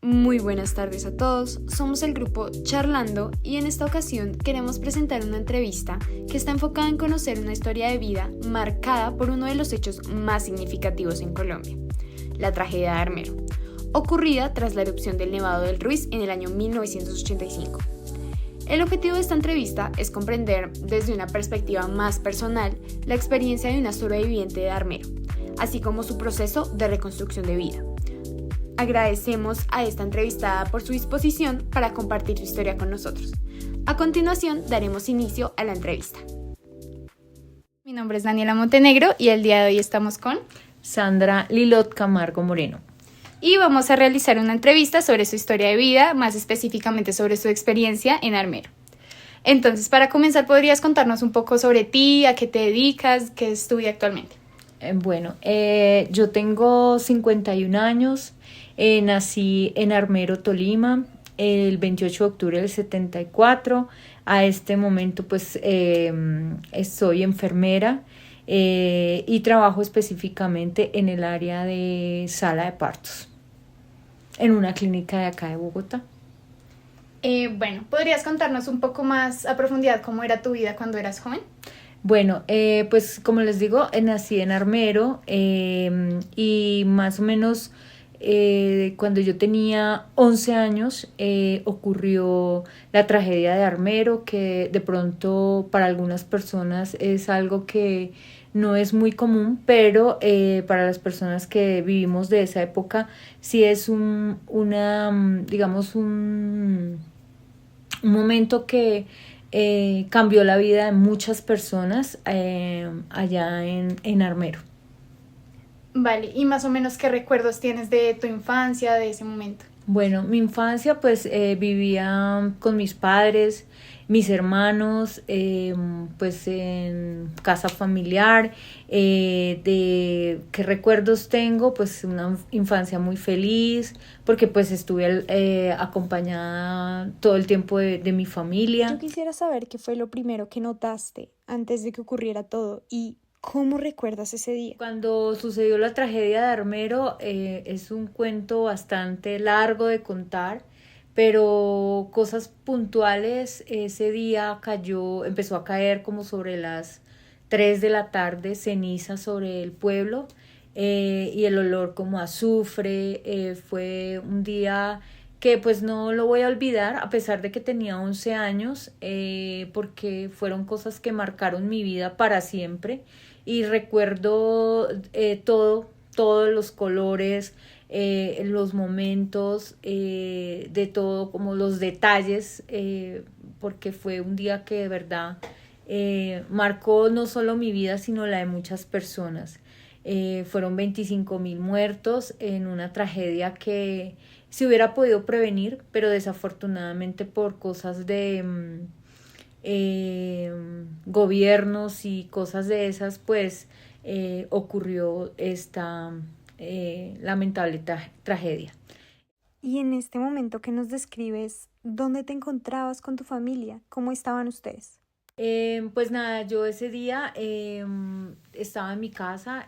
Muy buenas tardes a todos, somos el grupo Charlando y en esta ocasión queremos presentar una entrevista que está enfocada en conocer una historia de vida marcada por uno de los hechos más significativos en Colombia, la tragedia de Armero, ocurrida tras la erupción del Nevado del Ruiz en el año 1985. El objetivo de esta entrevista es comprender desde una perspectiva más personal la experiencia de una sobreviviente de Armero, así como su proceso de reconstrucción de vida. Agradecemos a esta entrevistada por su disposición para compartir su historia con nosotros. A continuación, daremos inicio a la entrevista. Mi nombre es Daniela Montenegro y el día de hoy estamos con Sandra Lilot Camargo Moreno. Y vamos a realizar una entrevista sobre su historia de vida, más específicamente sobre su experiencia en Armero. Entonces, para comenzar, ¿podrías contarnos un poco sobre ti, a qué te dedicas, qué estudias actualmente? Yo tengo 51 años, nací en Armero, Tolima, el 28 de octubre del 74. A este momento soy enfermera y trabajo específicamente en el área de sala de partos, en una clínica de acá de Bogotá. ¿Podrías contarnos un poco más a profundidad cómo era tu vida cuando eras joven? Pues como les digo, nací en Armero y más o menos cuando yo tenía 11 años ocurrió la tragedia de Armero, que de pronto para algunas personas es algo que no es muy común, pero para las personas que vivimos de esa época sí es un momento que cambió la vida de muchas personas allá en Armero. Vale, y más o menos qué recuerdos tienes de tu infancia, de ese momento. Bueno, mi infancia vivía con mis padres, mis hermanos, pues en casa familiar. De qué recuerdos tengo, pues una infancia muy feliz, porque pues estuve acompañada todo el tiempo de mi familia. Yo quisiera saber qué fue lo primero que notaste antes de que ocurriera todo y ¿cómo recuerdas ese día? Cuando sucedió la tragedia de Armero, es un cuento bastante largo de contar, pero cosas puntuales, ese día empezó a caer como sobre las 3 de la tarde, ceniza sobre el pueblo, y el olor como a azufre. Fue un día que pues no lo voy a olvidar a pesar de que tenía 11 años, porque fueron cosas que marcaron mi vida para siempre. Y recuerdo todos los colores, los momentos, de todo, como los detalles, porque fue un día que de verdad marcó no solo mi vida, sino la de muchas personas. Fueron 25.000 muertos en una tragedia que se hubiera podido prevenir, pero desafortunadamente por cosas de gobiernos y cosas de esas, pues ocurrió esta lamentable tragedia. Y en este momento que nos describes, ¿dónde te encontrabas con tu familia? ¿Cómo estaban ustedes? Pues nada, yo ese día estaba en mi casa,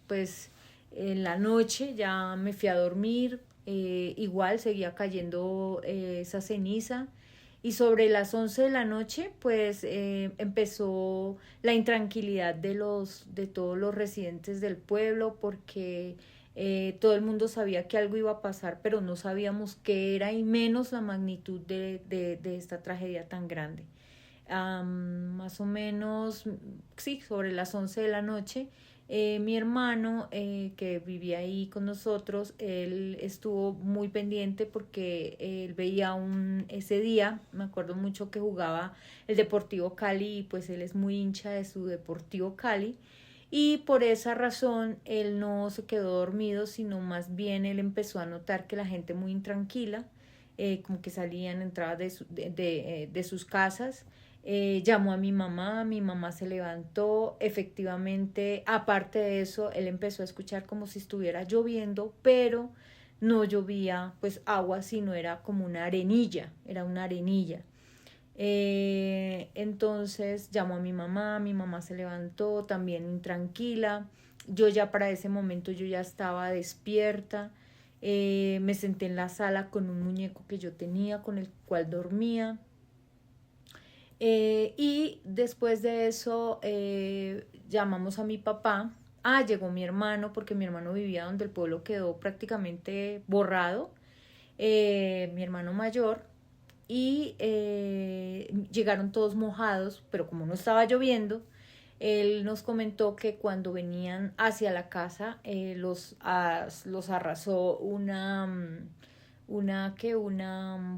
pues en la noche ya me fui a dormir, igual seguía cayendo esa ceniza. Y sobre las 11 de la noche, pues empezó la intranquilidad de todos los residentes del pueblo, porque todo el mundo sabía que algo iba a pasar, pero no sabíamos qué era y menos la magnitud de esta tragedia tan grande. Más o menos, sí, sobre las 11 de la noche, mi hermano, que vivía ahí con nosotros, él estuvo muy pendiente porque él veía ese día, me acuerdo mucho que jugaba el Deportivo Cali, y pues él es muy hincha de su Deportivo Cali, y por esa razón él no se quedó dormido, sino más bien él empezó a notar que la gente muy intranquila, como que salían, entraban de sus casas. Llamó a mi mamá se levantó, efectivamente, aparte de eso, él empezó a escuchar como si estuviera lloviendo, pero no llovía pues agua, sino era como era una arenilla. Entonces llamó a mi mamá se levantó también intranquila, yo ya para ese momento yo ya estaba despierta, Me senté en la sala con un muñeco que yo tenía, con el cual dormía. Y después de eso llamamos a mi papá. Llegó mi hermano, porque mi hermano vivía donde el pueblo quedó prácticamente borrado, mi hermano mayor, y llegaron todos mojados, pero como no estaba lloviendo, él nos comentó que cuando venían hacia la casa los arrasó una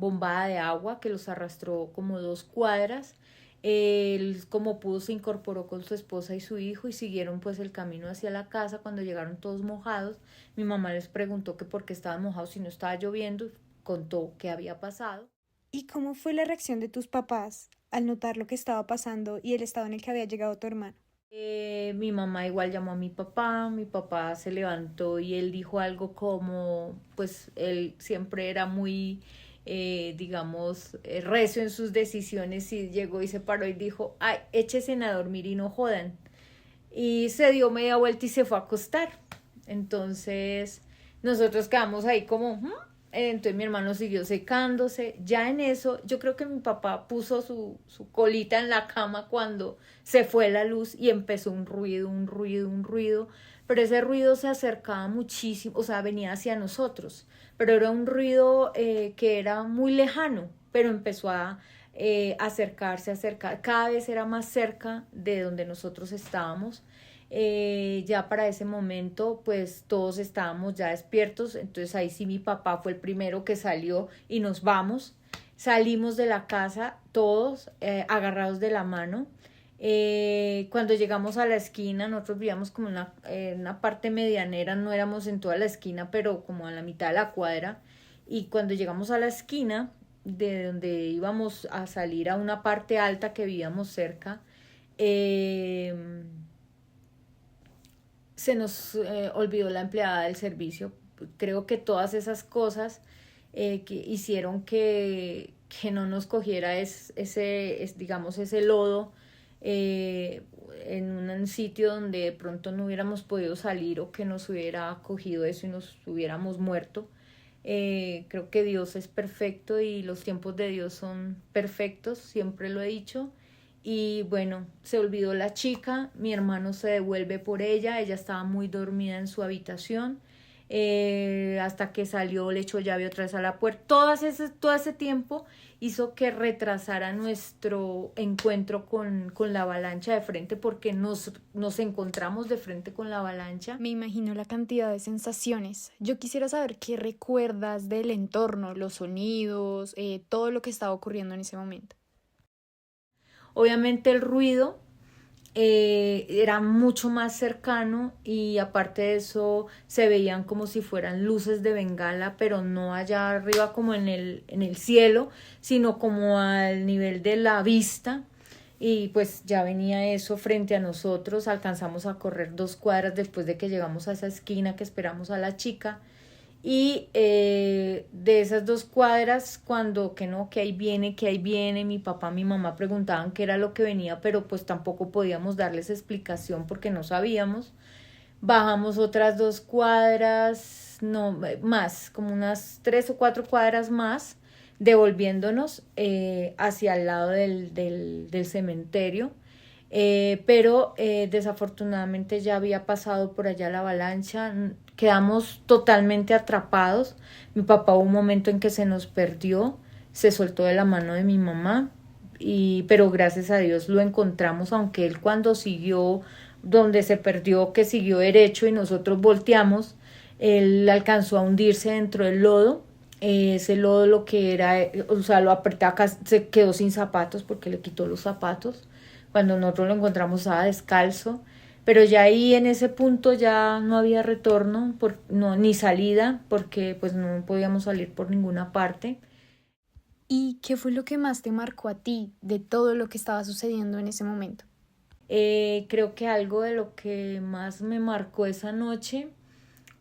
bombada de agua que los arrastró como 2 cuadras. Él como pudo se incorporó con su esposa y su hijo y siguieron pues el camino hacia la casa. Cuando llegaron todos mojados, mi mamá les preguntó que por qué estaban mojados si no estaba lloviendo, y contó qué había pasado. ¿Y cómo fue la reacción de tus papás al notar lo que estaba pasando y el estado en el que había llegado tu hermano? Mi mamá igual llamó a mi papá se levantó y él dijo algo como, pues él siempre era muy, digamos, recio en sus decisiones, y llegó y se paró y dijo, ay, échese a dormir y no jodan. Y se dio media vuelta y se fue a acostar. Entonces nosotros quedamos ahí como, "¿Mm?". Entonces mi hermano siguió secándose. Ya en eso, yo creo que mi papá puso su colita en la cama cuando se fue la luz y empezó un ruido, un ruido, un ruido. Pero ese ruido se acercaba muchísimo, o sea, venía hacia nosotros. Pero era un ruido que era muy lejano, pero empezó a acercarse, acercar. Cada vez era más cerca de donde nosotros estábamos. Ya para ese momento pues todos estábamos ya despiertos, entonces ahí sí mi papá fue el primero que salió y nos vamos. Salimos de la casa todos agarrados de la mano. Cuando llegamos a la esquina, nosotros vivíamos como una parte medianera, no éramos en toda la esquina, pero como a la mitad de la cuadra. Y cuando llegamos a la esquina de donde íbamos a salir a una parte alta que vivíamos cerca, se nos olvidó la empleada del servicio. Creo que todas esas cosas que hicieron que no nos cogiera digamos, ese lodo en un sitio donde de pronto no hubiéramos podido salir, o que nos hubiera cogido eso y nos hubiéramos muerto. Creo que Dios es perfecto y los tiempos de Dios son perfectos, siempre lo he dicho. Y bueno, se olvidó la chica, mi hermano se devuelve por ella estaba muy dormida en su habitación, hasta que salió, le echó llave otra vez a la puerta. Todo ese tiempo hizo que retrasara nuestro encuentro con la avalancha de frente, porque nos encontramos de frente con la avalancha. Me imagino la cantidad de sensaciones. Yo quisiera saber qué recuerdas del entorno, los sonidos, todo lo que estaba ocurriendo en ese momento. Obviamente el ruido era mucho más cercano, y aparte de eso se veían como si fueran luces de bengala, pero no allá arriba como en el cielo, sino como al nivel de la vista. Y pues ya venía eso frente a nosotros. Alcanzamos a correr 2 cuadras después de que llegamos a esa esquina que esperamos a la chica. Y de esas 2 cuadras, cuando que ahí viene, mi papá, mi mamá preguntaban qué era lo que venía, pero pues tampoco podíamos darles explicación porque no sabíamos. Bajamos otras 2 cuadras, no más, como unas 3 o 4 cuadras más, devolviéndonos hacia el lado del cementerio. Pero desafortunadamente ya había pasado por allá la avalancha. Quedamos totalmente atrapados. Mi papá hubo un momento en que se nos perdió, se soltó de la mano de mi mamá, pero gracias a Dios lo encontramos, aunque él cuando siguió donde se perdió, que siguió derecho y nosotros volteamos, él alcanzó a hundirse dentro del lodo. Ese lodo lo que era, o sea, lo apretaba, se quedó sin zapatos porque le quitó los zapatos. Cuando nosotros lo encontramos estaba descalzo, pero ya ahí en ese punto ya no había retorno, ni salida, porque pues no podíamos salir por ninguna parte. ¿Y qué fue lo que más te marcó a ti de todo lo que estaba sucediendo en ese momento? Creo que algo de lo que más me marcó esa noche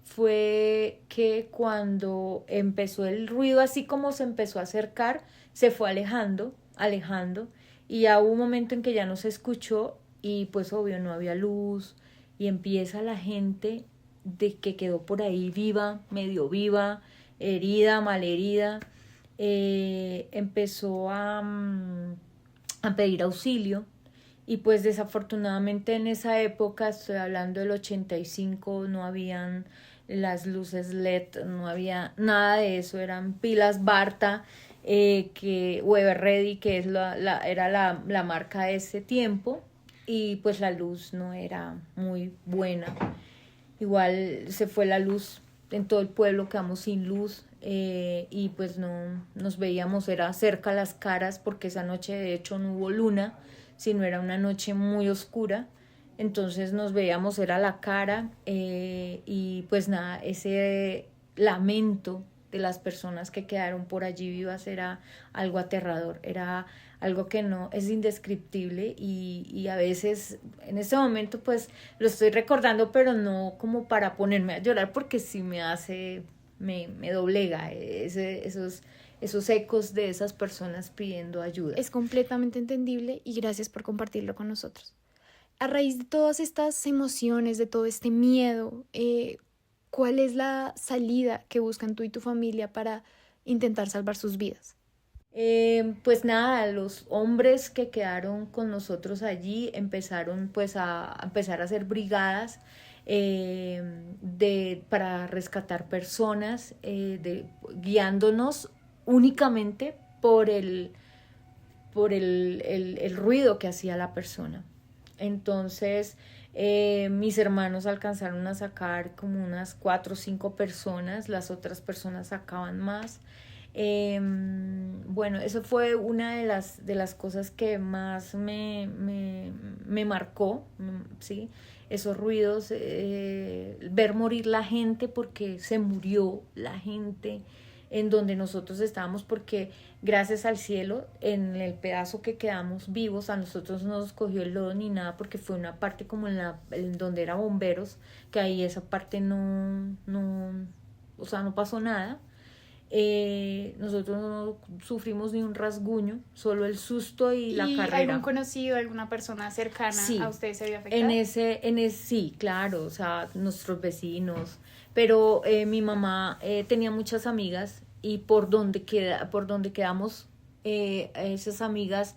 fue que cuando empezó el ruido, así como se empezó a acercar, se fue alejando, y ya hubo un momento en que ya no se escuchó, y pues obvio no había luz, y empieza la gente de que quedó por ahí viva, medio viva, herida, malherida, empezó a pedir auxilio. Y pues desafortunadamente en esa época, estoy hablando del 85, no habían las luces LED, no había nada de eso, eran pilas Barta, o Everready, que es era la marca de ese tiempo, y pues la luz no era muy buena. Igual se fue la luz en todo el pueblo, quedamos sin luz, y pues no nos veíamos, era cerca las caras, porque esa noche de hecho no hubo luna, sino era una noche muy oscura. Entonces nos veíamos, era la cara, y pues nada, ese lamento de las personas que quedaron por allí vivas era algo aterrador, era algo que no es indescriptible, y a veces en este momento pues lo estoy recordando, pero no como para ponerme a llorar, porque sí me doblega esos ecos de esas personas pidiendo ayuda. Es completamente entendible y gracias por compartirlo con nosotros. A raíz de todas estas emociones, de todo este miedo, ¿cuál es la salida que buscan tú y tu familia para intentar salvar sus vidas? Pues nada, los hombres que quedaron con nosotros allí empezaron pues a empezar a hacer brigadas para rescatar personas, guiándonos únicamente por el ruido que hacía la persona. Entonces mis hermanos alcanzaron a sacar como unas 4 o 5 personas, las otras personas sacaban más. Bueno, eso fue una de las cosas que más me marcó, ¿sí? Esos ruidos, ver morir la gente, porque se murió la gente en donde nosotros estábamos, porque gracias al cielo, en el pedazo que quedamos vivos, a nosotros no nos cogió el lodo ni nada, porque fue una parte como en donde era bomberos, que ahí esa parte o sea, no pasó nada. Nosotros no sufrimos ni un rasguño, solo el susto y la carrera. ¿Y algún conocido, alguna persona cercana sí, a ustedes se vio afectada? Sí, claro, o sea, nuestros vecinos, pero mi mamá tenía muchas amigas, y por donde quedamos, esas amigas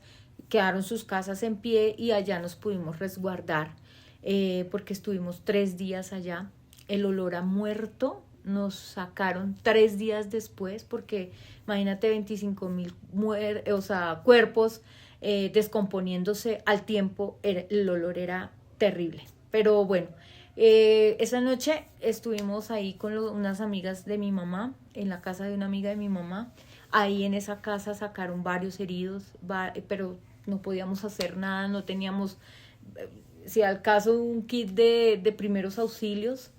quedaron sus casas en pie, y allá nos pudimos resguardar, porque estuvimos 3 días allá. El olor a muerto nos sacaron 3 días después, porque imagínate 25,000 cuerpos descomponiéndose al tiempo, el olor era terrible. Pero bueno, esa noche estuvimos ahí con unas amigas de mi mamá, en la casa de una amiga de mi mamá. Ahí en esa casa sacaron varios heridos, pero no podíamos hacer nada, no teníamos, si al caso, un kit de primeros auxilios.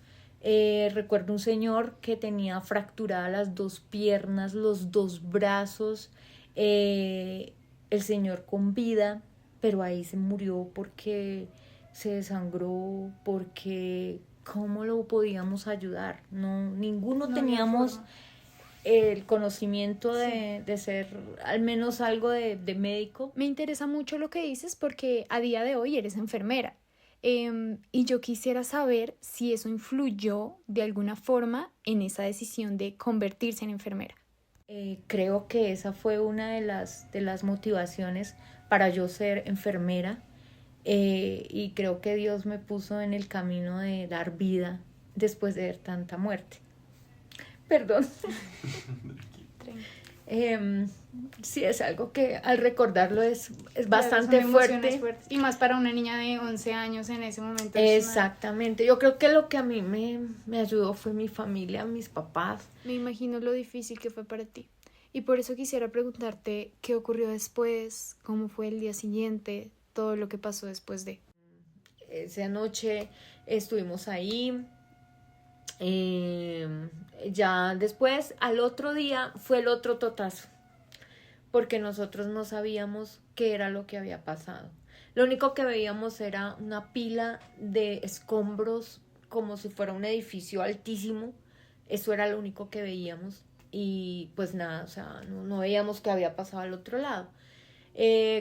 Recuerdo un señor que tenía fracturadas las 2 piernas, los 2 brazos, el señor con vida, pero ahí se murió porque se desangró, porque ¿cómo lo podíamos ayudar? No, ninguno teníamos el conocimiento de ser al menos algo de médico. Me interesa mucho lo que dices, porque a día de hoy eres enfermera. Y yo quisiera saber si eso influyó de alguna forma en esa decisión de convertirse en enfermera. Creo que esa fue una de las motivaciones para yo ser enfermera, y creo que Dios me puso en el camino de dar vida después de ver tanta muerte. Perdón. Sí, es algo que al recordarlo es bastante fuerte. Y más para una niña de 11 años en ese momento. Exactamente. Yo creo que lo que a mí me ayudó fue mi familia, mis papás. Me imagino lo difícil que fue para ti. Y por eso quisiera preguntarte qué ocurrió después, cómo fue el día siguiente, todo lo que pasó después de. Esa noche estuvimos ahí. Ya después, al otro día, fue el otro totazo, porque nosotros no sabíamos qué era lo que había pasado. Lo único que veíamos era una pila de escombros, como si fuera un edificio altísimo. Eso era lo único que veíamos, y pues nada, o sea, no veíamos qué había pasado al otro lado.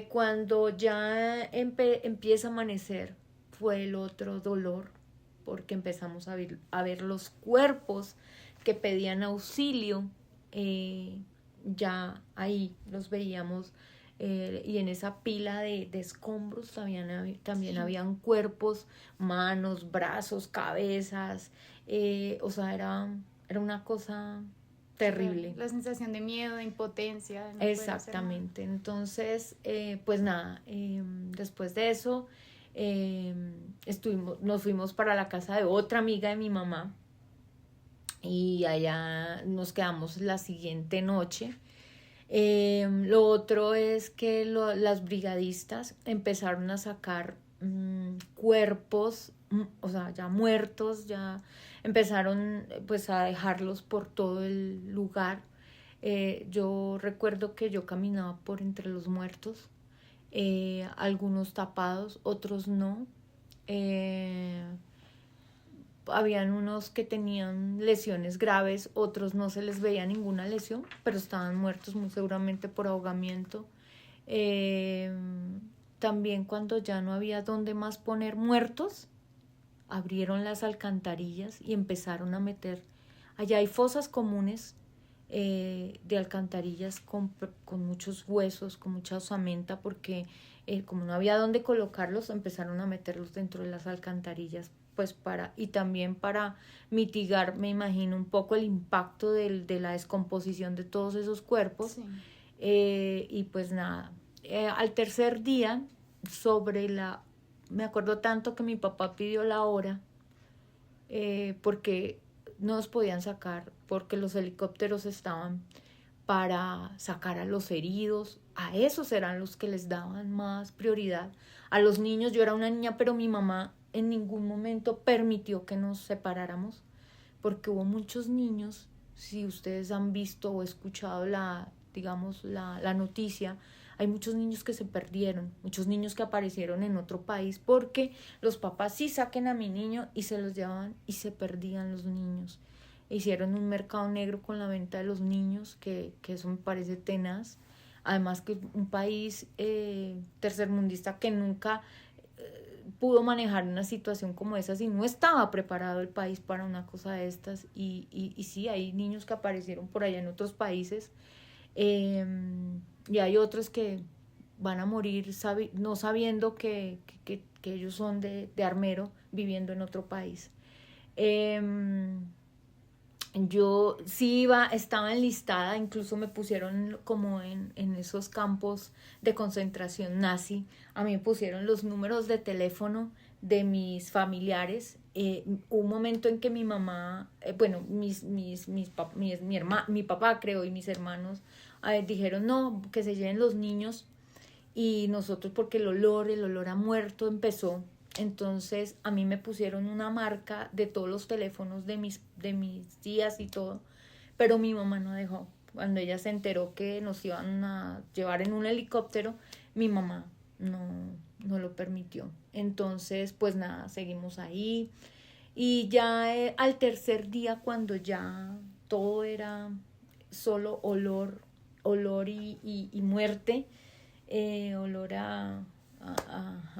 Cuando ya empieza a amanecer, fue el otro dolor, porque empezamos a ver los cuerpos que pedían auxilio, ya ahí los veíamos, y en esa pila de escombros también habían cuerpos, manos, brazos, cabezas, o sea, era una cosa terrible. La sensación de miedo, de impotencia. De no poder hacer Exactamente. Entonces, pues nada, después de eso nos fuimos para la casa de otra amiga de mi mamá y allá nos quedamos la siguiente noche. Lo otro es que las brigadistas empezaron a sacar cuerpos, o sea, ya muertos, ya empezaron pues a dejarlos por todo el lugar. Yo recuerdo que yo caminaba por entre los muertos, algunos tapados, otros no. Habían unos que tenían lesiones graves, otros no se les veía ninguna lesión, pero estaban muertos muy seguramente por ahogamiento. También cuando ya no había dónde más poner muertos, abrieron las alcantarillas y empezaron a meter. Allá hay fosas comunes de alcantarillas con muchos huesos, con mucha osamenta, porque como no había dónde colocarlos, empezaron a meterlos dentro de las alcantarillas, pues y también para mitigar, me imagino, un poco el impacto de la descomposición de todos esos cuerpos. Sí. Y pues nada, al tercer día, me acuerdo tanto que mi papá pidió la hora, porque no nos podían sacar, porque los helicópteros estaban para sacar a los heridos, a esos eran los que les daban más prioridad. A los niños, yo era una niña, pero mi mamá en ningún momento permitió que nos separáramos, porque hubo muchos niños, si ustedes han visto o escuchado la noticia, hay muchos niños que se perdieron, muchos niños que aparecieron en otro país, porque los papás sí saquen a mi niño y se los llevaban y se perdían los niños. Hicieron un mercado negro con la venta de los niños, que eso me parece tenaz. Además que un país tercermundista que nunca pudo manejar una situación como esa, si no estaba preparado el país para una cosa de estas, y sí, hay niños que aparecieron por allá en otros países, y hay otros que van a morir no sabiendo que ellos son de armero viviendo en otro país. Yo sí estaba enlistada, incluso me pusieron como en esos campos de concentración nazi, a mí me pusieron los números de teléfono de mis familiares. Un momento en que mi mamá, mi papá creo y mis hermanos dijeron no, que se lleven los niños, y nosotros, porque el olor a muerto empezó. Entonces a mí me pusieron una marca de todos los teléfonos de mis tías y todo, pero mi mamá no dejó. Cuando ella se enteró que nos iban a llevar en un helicóptero, mi mamá no lo permitió. Entonces pues nada, seguimos ahí, y ya al tercer día, cuando ya todo era solo olor y muerte, olor a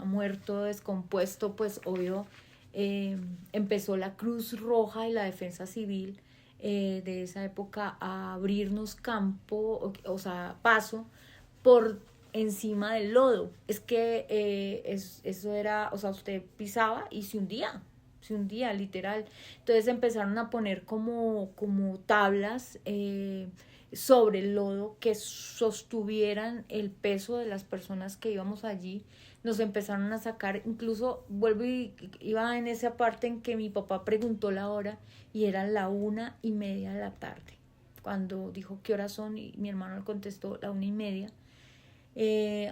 muerto, descompuesto, pues obvio, empezó la Cruz Roja y la Defensa Civil de esa época a abrirnos campo, o sea, paso por encima del lodo. Es que eso era, o sea, usted pisaba y se hundía literal. Entonces empezaron a poner como tablas sobre el lodo que sostuvieran el peso de las personas que íbamos allí. Nos empezaron a sacar, incluso iba en esa parte en que mi papá preguntó la hora y era 1:30 de la tarde. Cuando dijo qué horas son y mi hermano le contestó 1:30,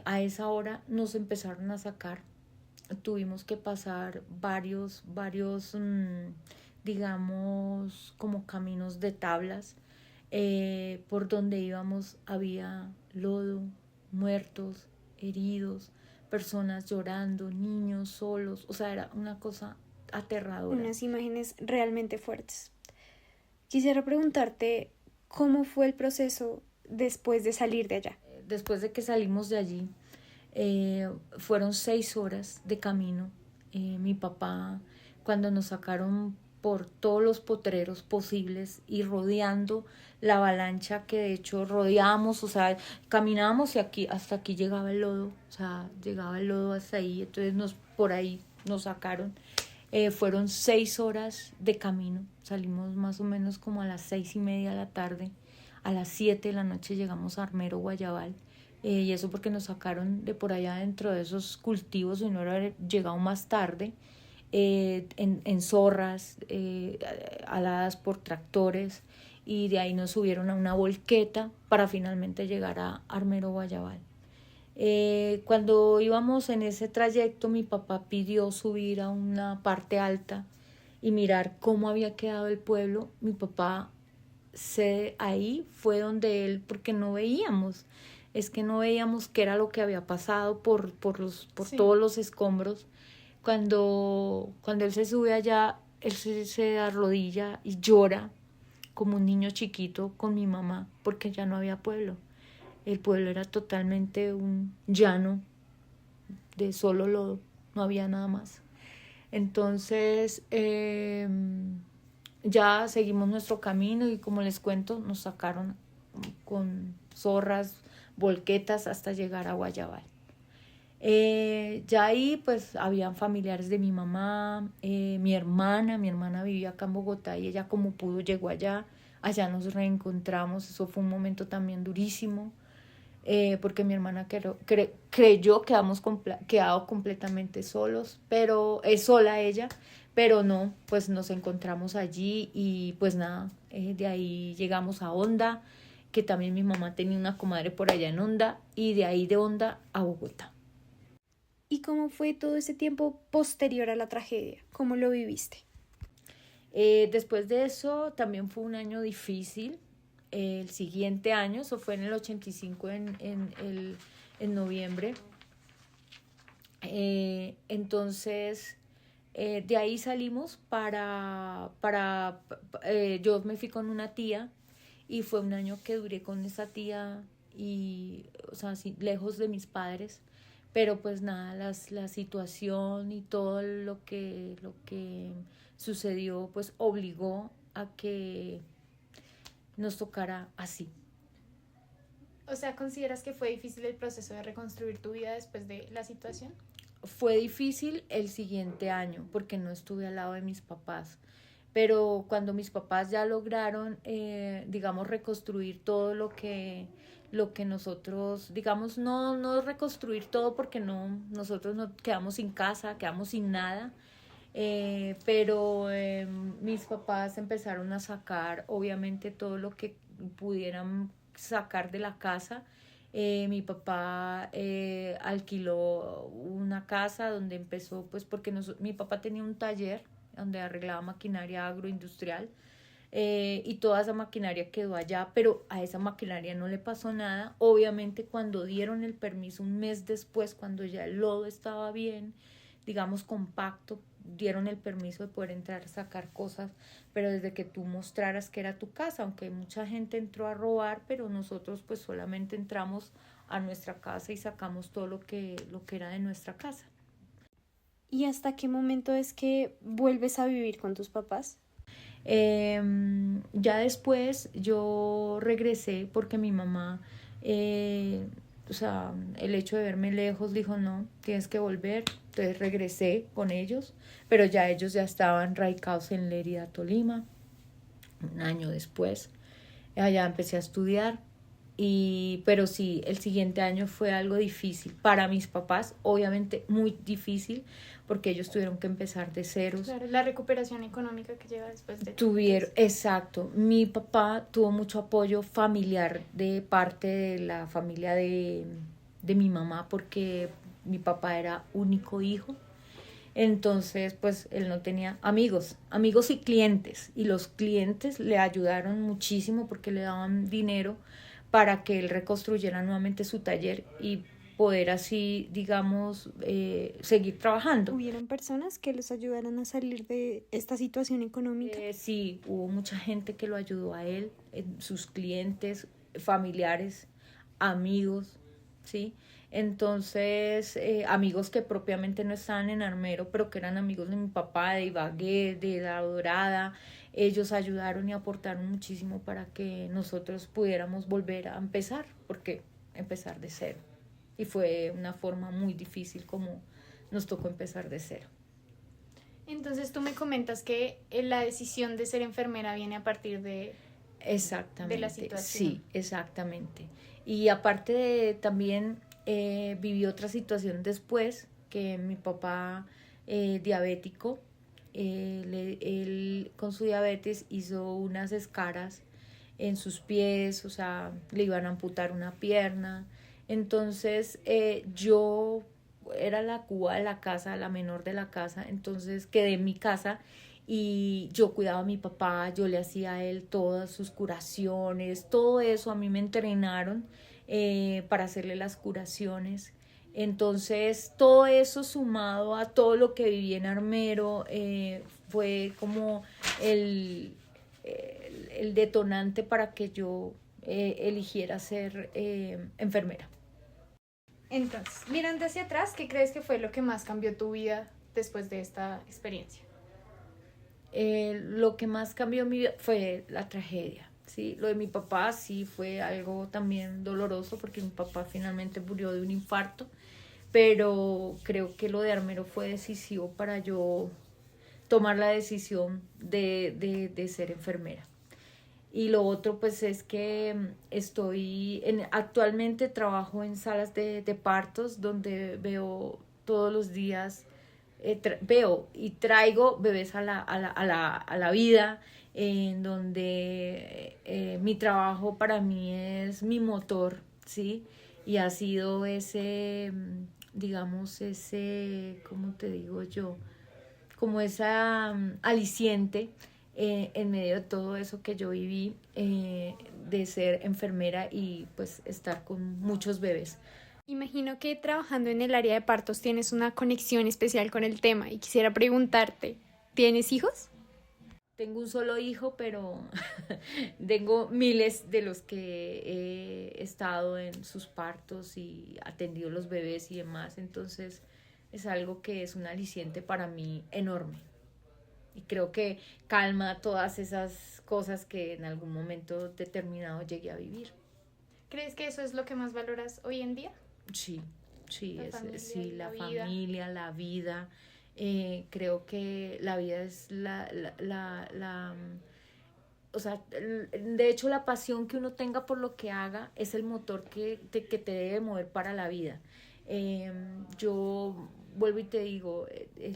a esa hora nos empezaron a sacar. Tuvimos que pasar varios digamos como caminos de tablas. Por donde íbamos había lodo, muertos, heridos, personas llorando, niños solos, o sea, era una cosa aterradora. Unas imágenes realmente fuertes. Quisiera preguntarte cómo fue el proceso después de salir de allá. Después de que salimos de allí, fueron 6 horas de camino. Mi papá cuando nos sacaron por todos los potreros posibles y rodeando la avalancha que de hecho rodeábamos, o sea, caminábamos y hasta aquí llegaba el lodo, o sea, llegaba el lodo hasta ahí, entonces por ahí nos sacaron. Fueron 6 horas de camino, salimos más o menos como a las 6:30 de la tarde, a las 7 de la noche llegamos a Armero, Guayabal, y eso porque nos sacaron de por allá dentro de esos cultivos y no haber llegado más tarde, en zorras, aladas por tractores, y de ahí nos subieron a una volqueta para finalmente llegar a Armero, Guayabal. Cuando íbamos en ese trayecto, mi papá pidió subir a una parte alta y mirar cómo había quedado el pueblo. Mi papá ahí fue donde él, porque no veíamos qué era lo que había pasado por sí, todos los escombros. Cuando él se sube allá, él se arrodilla y llora como un niño chiquito con mi mamá, porque ya no había pueblo. El pueblo era totalmente un llano de solo lodo, no había nada más. Entonces, ya seguimos nuestro camino y como les cuento, nos sacaron con zorras, volquetas hasta llegar a Guayabal. Ya ahí pues habían familiares de mi mamá, mi hermana vivía acá en Bogotá y ella como pudo llegó allá nos reencontramos, eso fue un momento también durísimo, porque mi hermana creyó que habíamos quedado completamente solos, pero sola ella, pero no, pues nos encontramos allí y pues nada, de ahí llegamos a Honda, que también mi mamá tenía una comadre por allá en Honda, y de ahí de Honda a Bogotá. ¿Y cómo fue todo ese tiempo posterior a la tragedia? ¿Cómo lo viviste? Después de eso también fue un año difícil. El siguiente año, eso fue en el 85, en noviembre. Entonces, de ahí salimos yo me fui con una tía y fue un año que duré con esa tía y, o sea, lejos de mis padres. Pero pues nada, la situación y todo lo que sucedió pues obligó a que nos tocara así. O sea, ¿consideras que fue difícil el proceso de reconstruir tu vida después de la situación? Fue difícil el siguiente año porque no estuve al lado de mis papás. Pero cuando mis papás ya lograron, digamos, reconstruir todo lo que nosotros, digamos, no reconstruir todo porque nosotros no quedamos sin casa, quedamos sin nada, pero mis papás empezaron a sacar, obviamente, todo lo que pudieran sacar de la casa. Mi papá alquiló una casa donde empezó, pues porque mi papá tenía un taller donde arreglaba maquinaria agroindustrial, y toda esa maquinaria quedó allá, pero a esa maquinaria no le pasó nada. Obviamente cuando dieron el permiso un mes después, cuando ya el lodo estaba bien, digamos compacto, dieron el permiso de poder entrar a sacar cosas, pero desde que tú mostraras que era tu casa, aunque mucha gente entró a robar, pero nosotros pues solamente entramos a nuestra casa y sacamos todo lo que era de nuestra casa. ¿Y hasta qué momento es que vuelves a vivir con tus papás? Ya después yo regresé porque mi mamá, o sea, el hecho de verme lejos dijo no, tienes que volver. Entonces regresé con ellos, pero ya ellos ya estaban radicados en Lérida, Tolima. Un año después allá empecé a estudiar, pero sí, el siguiente año fue algo difícil para mis papás, obviamente muy difícil, porque ellos tuvieron que empezar de ceros. Claro, la recuperación económica que llega después de... Exacto. Mi papá tuvo mucho apoyo familiar de parte de la familia de mi mamá, porque mi papá era único hijo. Entonces, pues, él no tenía amigos y clientes. Y los clientes le ayudaron muchísimo porque le daban dinero para que él reconstruyera nuevamente su taller y poder así, digamos, seguir trabajando. ¿Hubieron personas que los ayudaran a salir de esta situación económica? Sí, hubo mucha gente que lo ayudó a él, sus clientes, familiares, amigos, ¿sí? Entonces, amigos que propiamente no estaban en Armero, pero que eran amigos de mi papá, de Ibagué, de La Dorada, ellos ayudaron y aportaron muchísimo para que nosotros pudiéramos volver a empezar, porque empezar de cero. Y fue una forma muy difícil como nos tocó empezar de cero. Entonces tú me comentas que la decisión de ser enfermera viene a partir de la situación. Sí, exactamente. Y aparte de también viví otra situación después, que mi papá diabético, él con su diabetes hizo unas escaras en sus pies, o sea, le iban a amputar una pierna. Entonces yo era la cuba de la casa, la menor de la casa, entonces quedé en mi casa y yo cuidaba a mi papá, yo le hacía a él todas sus curaciones, todo eso a mí me entrenaron para hacerle las curaciones. Entonces todo eso sumado a todo lo que viví en Armero fue como el detonante para que yo eligiera ser enfermera. Entonces, mirando hacia atrás, ¿qué crees que fue lo que más cambió tu vida después de esta experiencia? Lo que más cambió mi vida fue la tragedia, ¿sí? Lo de mi papá sí fue algo también doloroso porque mi papá finalmente murió de un infarto, pero creo que lo de Armero fue decisivo para yo tomar la decisión de ser enfermera. Y lo otro pues es que actualmente trabajo en salas de partos donde veo todos los días, veo y traigo bebés a la vida, en donde mi trabajo para mí es mi motor, ¿sí? Y ha sido ese, digamos, ¿cómo te digo yo? Como esa aliciente en medio de todo eso que yo viví, de ser enfermera y pues estar con muchos bebés. Imagino que trabajando en el área de partos tienes una conexión especial con el tema y quisiera preguntarte, ¿tienes hijos? Tengo un solo hijo, pero tengo miles de los que he estado en sus partos y atendido los bebés y demás, entonces es algo que es un aliciente para mí enorme. Y creo que calma todas esas cosas que en algún momento determinado llegué a vivir. ¿Crees que eso es lo que más valoras hoy en día? Sí, La familia, la vida. Creo que la vida es o sea, de hecho la pasión que uno tenga por lo que haga es el motor que te debe mover para la vida. Yo vuelvo y te digo,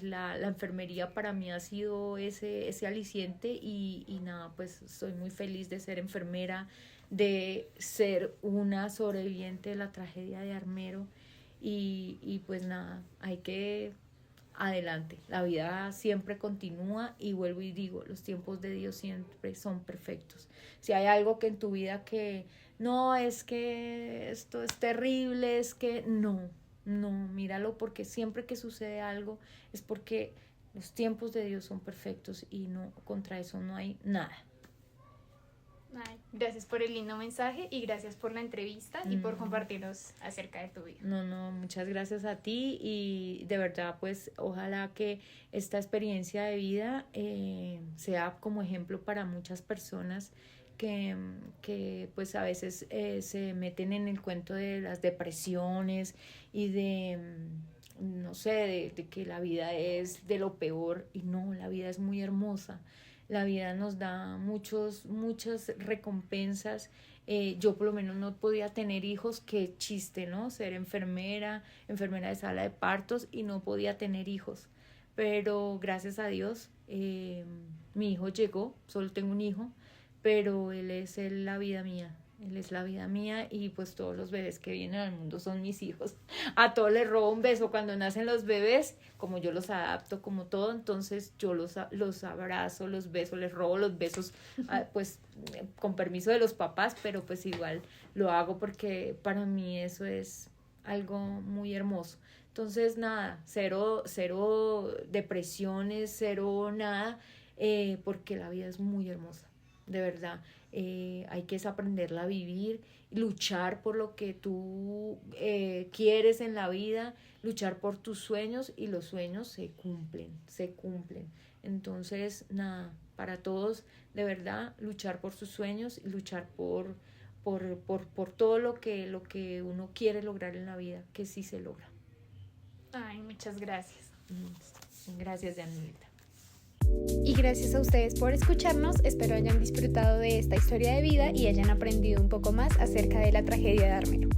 la enfermería para mí ha sido ese aliciente y nada, pues estoy muy feliz de ser enfermera, de ser una sobreviviente de la tragedia de Armero y pues nada, hay que adelante, la vida siempre continúa y vuelvo y digo, los tiempos de Dios siempre son perfectos. Si hay algo que en tu vida que no, es que esto es terrible, es que no, míralo, porque siempre que sucede algo es porque los tiempos de Dios son perfectos y no, contra eso no hay nada. Ay, gracias por el lindo mensaje y gracias por la entrevista y por compartirnos acerca de tu vida. No, muchas gracias a ti y de verdad pues ojalá que esta experiencia de vida sea como ejemplo para muchas personas que pues a veces se meten en el cuento de las depresiones y de no sé, de que la vida es de lo peor y no, la vida es muy hermosa. La vida nos da muchas recompensas. Yo por lo menos no podía tener hijos, qué chiste, ¿no? Ser enfermera de sala de partos y no podía tener hijos. Pero gracias a Dios, mi hijo llegó, solo tengo un hijo, pero él es la vida mía. Él es la vida mía y pues todos los bebés que vienen al mundo son mis hijos. A todos les robo un beso cuando nacen los bebés, como yo los adapto como todo, entonces yo los abrazo, los beso, les robo los besos, pues con permiso de los papás, pero pues igual lo hago porque para mí eso es algo muy hermoso. Entonces nada, cero depresiones, cero nada, porque la vida es muy hermosa. De verdad, hay que aprenderla a vivir, luchar por lo que tú quieres en la vida, luchar por tus sueños, y los sueños se cumplen. Entonces, nada, para todos, de verdad, luchar por sus sueños y luchar por todo lo que uno quiere lograr en la vida, que sí se logra. Ay, muchas gracias. Gracias, Yanilita. Y gracias a ustedes por escucharnos. Espero hayan disfrutado de esta historia de vida y hayan aprendido un poco más acerca de la tragedia de Armero.